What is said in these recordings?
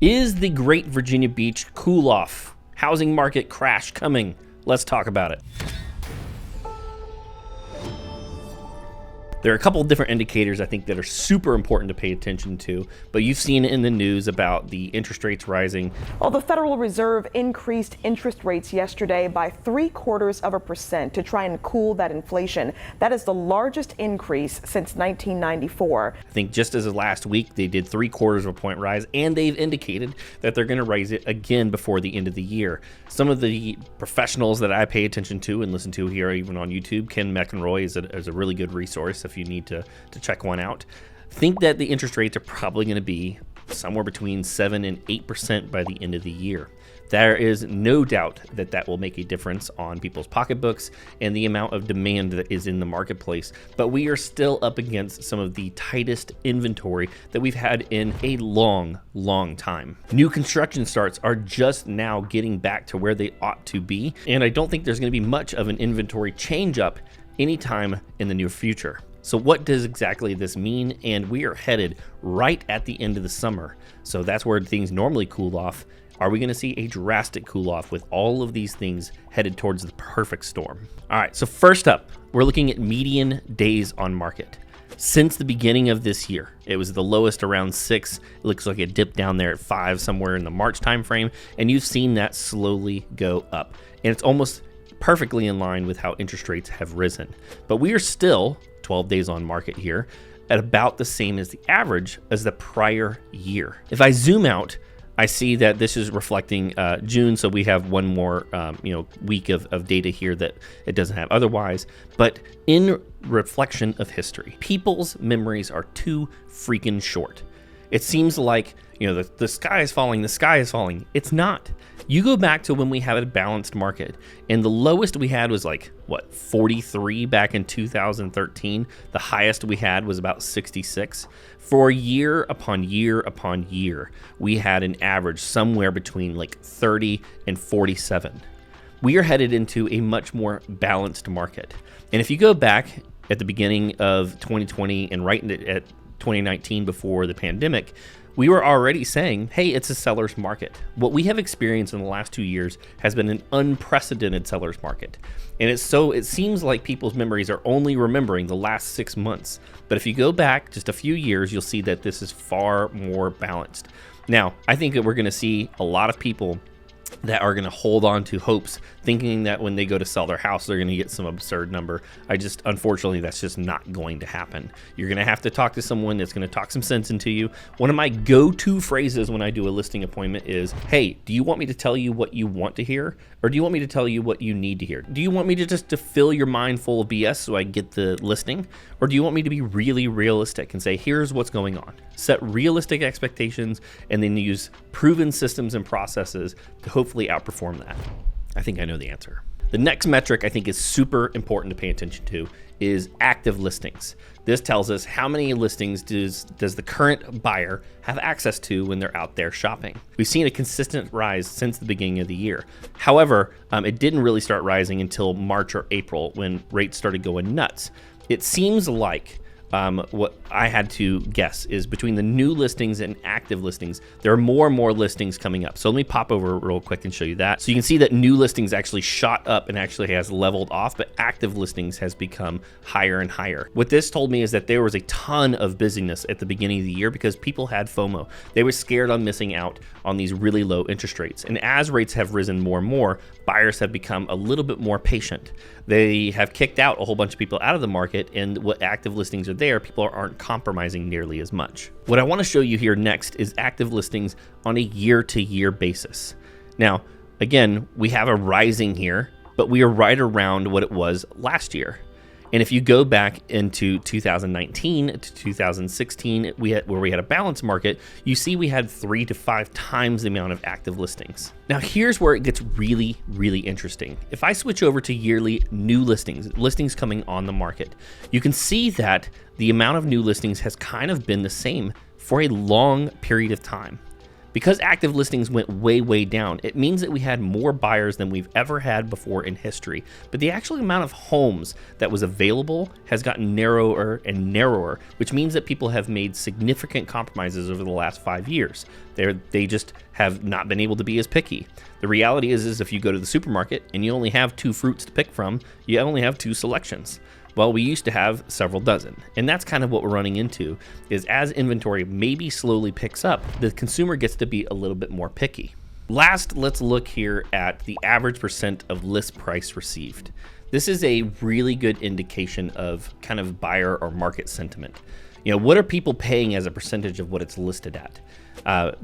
Is the Great Virginia Beach cool-off housing market crash coming? Let's talk about it. There are a couple of different indicators I think that are super important to pay attention to, but you've seen in the news about the interest rates rising. Well, the Federal Reserve increased interest rates yesterday by 0.75% to try and cool that inflation. That is the largest increase since 1994. I think just as of last week, they did 0.75 point rise, and they've indicated that they're going to raise it again before the end of the year. Some of the professionals that I pay attention to and listen to here, even on YouTube, Ken McEnroy is a really good resource if you need to check one out, think that the interest rates are probably going to be somewhere between 7 and 8% by the end of the year. There is no doubt that that will make a difference on people's pocketbooks and the amount of demand that is in the marketplace, but we are still up against some of the tightest inventory that we've had in a long time. New construction starts are just now getting back to where they ought to be, and I don't think there's going to be much of an inventory change up anytime in the near future. So what does exactly this mean? And we are headed right at the end of the summer. So that's where things normally cool off. Are we going to see a drastic cool off with all of these things headed towards the perfect storm? All right, so first up, we're looking at median days on market. Since the beginning of this year, it was the lowest around 6. It looks like it dipped down there at 5 somewhere in the March timeframe, and you've seen that slowly go up. And it's almost perfectly in line with how interest rates have risen. But we are still 12 days on market here at about the same as the average as the prior year. If I zoom out, I see that this is reflecting June, so we have one more week of data here that it doesn't have otherwise. But in reflection of history, people's memories are too freaking short. It seems like, the sky is falling. It's not. You go back to when we had a balanced market, and the lowest we had was 43 back in 2013. The highest we had was about 66. For year upon year upon year, we had an average somewhere between 30 and 47. We are headed into a much more balanced market. And if you go back at the beginning of 2020 and right at 2019 before the pandemic, we were already saying, hey, it's a seller's market. What we have experienced in the last 2 years has been an unprecedented seller's market. And it seems like people's memories are only remembering the last 6 months. But if you go back just a few years, you'll see that this is far more balanced. Now, I think that we're going to see a lot of people that are going to hold on to hopes, thinking that when they go to sell their house, they're going to get some absurd number. Unfortunately, that's just not going to happen. You're going to have to talk to someone that's going to talk some sense into you. One of my go-to phrases when I do a listing appointment is, hey, do you want me to tell you what you want to hear? Or do you want me to tell you what you need to hear? Do you want me to fill your mind full of BS so I get the listing? Or do you want me to be really realistic and say, here's what's going on? Set realistic expectations and then use proven systems and processes to hopefully outperform that. I think I know the answer. The next metric I think is super important to pay attention to is active listings. This tells us how many listings does the current buyer have access to when they're out there shopping. We've seen a consistent rise since the beginning of the year. However, it didn't really start rising until March or April when rates started going nuts. It seems like what I had to guess is between the new listings and active listings, there are more and more listings coming up. So let me pop over real quick and show you that. So you can see that new listings actually shot up and actually has leveled off, but active listings has become higher and higher. What this told me is that there was a ton of busyness at the beginning of the year because people had FOMO. They were scared on missing out on these really low interest rates. And as rates have risen more and more, buyers have become a little bit more patient. They have kicked out a whole bunch of people out of the market, and what active listings are there, people aren't compromising nearly as much. What I want to show you here next is active listings on a year-to-year basis. Now, again, we have a rising here, but we are right around what it was last year. And if you go back into 2019 to 2016, where we had a balanced market, you see we had 3 to 5 times the amount of active listings. Now here's where it gets really, really interesting. If I switch over to yearly new listings coming on the market, you can see that the amount of new listings has kind of been the same for a long period of time. Because active listings went way down, it means that we had more buyers than we've ever had before in history. But the actual amount of homes that was available has gotten narrower and narrower, which means that people have made significant compromises over the last 5 years. They just have not been able to be as picky. The reality is if you go to the supermarket and you only have 2 fruits to pick from, you only have 2 selections. Well, we used to have several dozen, and that's kind of what we're running into, is as inventory maybe slowly picks up, the consumer gets to be a little bit more picky. Last, let's look here at the average percent of list price received. This is a really good indication of kind of buyer or market sentiment. What are people paying as a percentage of what it's listed at?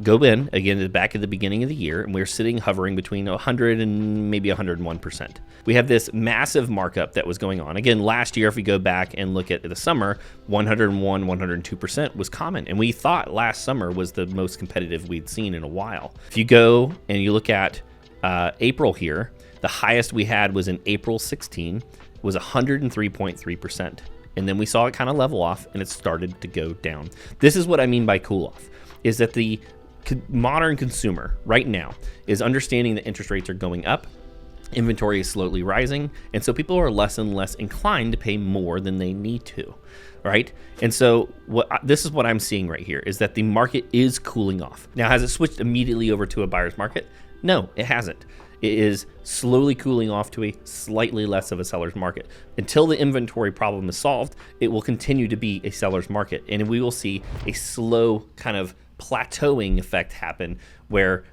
Go in, again, back at the beginning of the year, and we're hovering between 100 and maybe 101%. We have this massive markup that was going on. Again, last year, if we go back and look at the summer, 101, 102% was common. And we thought last summer was the most competitive we'd seen in a while. If you go and you look at April here, the highest we had was in April 16, was 103.3%. And then we saw it kind of level off and it started to go down. This is what I mean by cool off, is that the modern consumer right now is understanding that interest rates are going up, inventory is slowly rising, and so people are less and less inclined to pay more than they need to, right? And so this is what I'm seeing right here, is that the market is cooling off. Now, has it switched immediately over to a buyer's market? No, it hasn't. It is slowly cooling off to a slightly less of a seller's market. Until the inventory problem is solved, it will continue to be a seller's market, and we will see a slow kind of plateauing effect happen where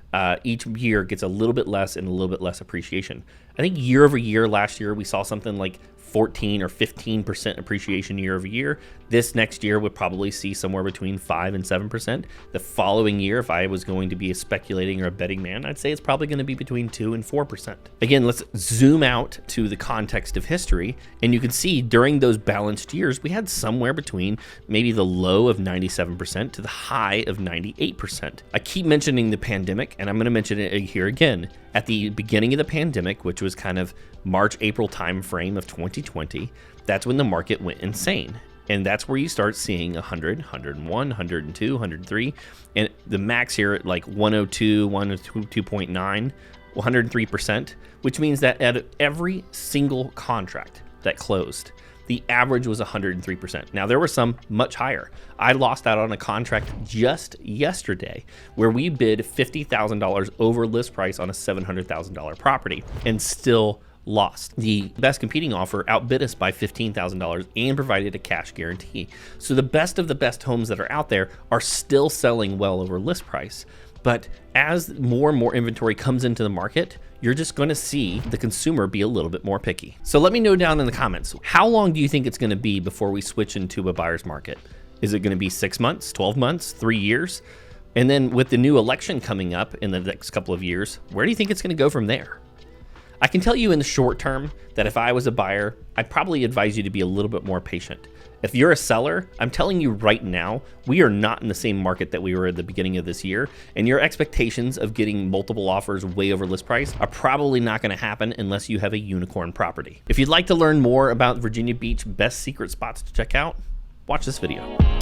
each year gets a little bit less and a little bit less appreciation. I think year over year last year we saw something like 14 or 15% appreciation year over year. This next year would probably see somewhere between 5 and 7%. The following year, if I was going to be a speculating or a betting man, I'd say it's probably going to be between 2 and 4%. Again, let's zoom out to the context of history, and you can see during those balanced years, we had somewhere between maybe the low of 97% to the high of 98%. I keep mentioning the pandemic, and I'm going to mention it here again. At the beginning of the pandemic, which was kind of March, April time frame of 2020, that's when the market went insane. And that's where you start seeing 100, 101, 102, 103, and the max here at like 102, 102.9, 103%, which means that at every single contract that closed, the average was 103%. Now, there were some much higher. I lost out on a contract just yesterday where we bid $50,000 over list price on a $700,000 property and still lost. The best competing offer outbid us by $15,000 and provided a cash guarantee. So the best of the best homes that are out there are still selling well over list price. But as more and more inventory comes into the market, you're just going to see the consumer be a little bit more picky. So let me know down in the comments, how long do you think it's going to be before we switch into a buyer's market? Is it going to be 6 months, 12 months, 3 years? And then with the new election coming up in the next couple of years, where do you think it's going to go from there? I can tell you in the short term that if I was a buyer, I'd probably advise you to be a little bit more patient. If you're a seller, I'm telling you right now, we are not in the same market that we were at the beginning of this year, and your expectations of getting multiple offers way over list price are probably not going to happen unless you have a unicorn property. If you'd like to learn more about Virginia Beach best secret spots to check out, watch this video.